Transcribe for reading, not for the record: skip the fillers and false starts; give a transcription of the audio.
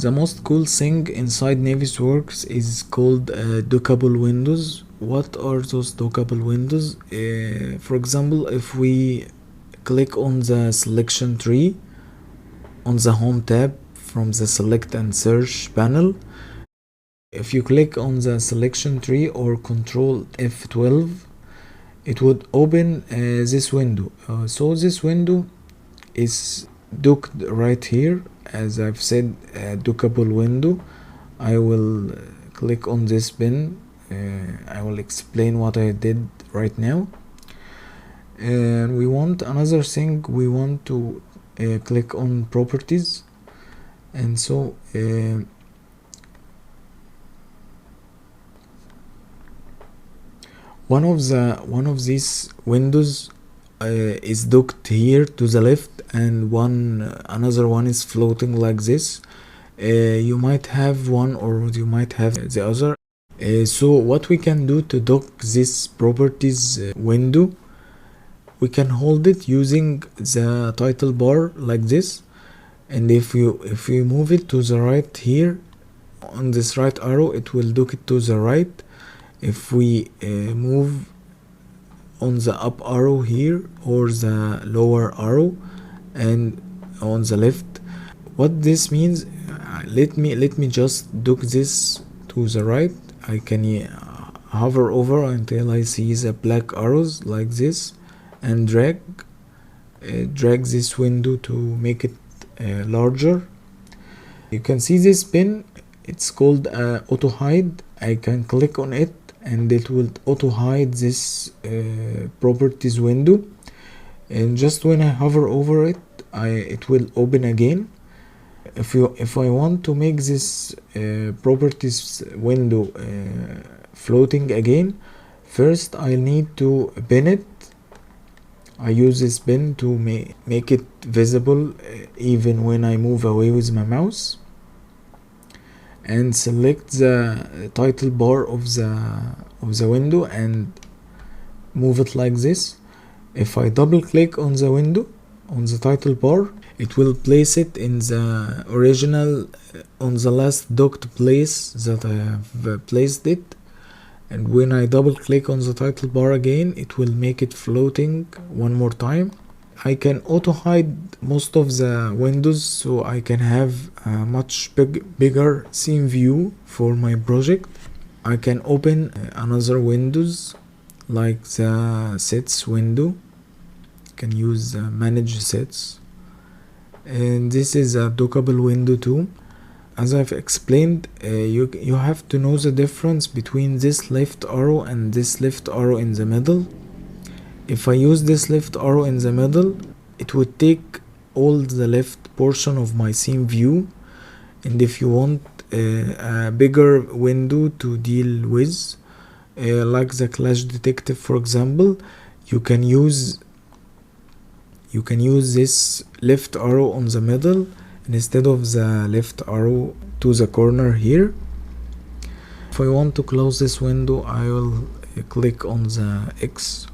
The most cool thing inside Navisworks is called Dockable Windows. What are those dockable windows? For example, if we click on the selection tree on the home tab from the select and search panel, if you click on the selection tree or control F12, it would open this window. So this window is docked right here. As I've said, dockable window. I will click on this bin. I will explain what I did right now. And we want another thing. We want to click on properties, and so one of these windows is docked here to the left, and another one is floating like this. You might have one or you might have the other. So what we can do to dock this properties window, we can hold it using the title bar like this, and if you move it to the right here on this right arrow, it will dock it to the right. If we move on the up arrow here or the lower arrow and on the left, what this means, let me just dock this to the right. I can hover over until I see the black arrows like this, and drag this window to make it larger. You can see this pin, it's called auto hide. I can click on it and it will auto hide this properties window, and just when I hover over it, it will open again. If I want to make this properties window floating again, first I need to pin it. I use this pin to make it visible even when I move away with my mouse, and select the title bar of the window and move it like this. If I double click on the window on the title bar, it will place it in the original, on the last docked place that I have placed it. And when I double click on the title bar again, it will make it floating one more time. I can auto hide most of the windows so I can have a much bigger scene view for my project. I can open another windows like the sets window. You can use manage sets, and this is a dockable window too. As I've explained, you have to know the difference between this left arrow and this left arrow in the middle. If I use this left arrow in the middle, it would take all the left portion of my scene view. And if you want a bigger window to deal with, like the clash detective for example, you can use this left arrow on the middle instead of the left arrow to the corner here. If I want to close this window, I will click on the X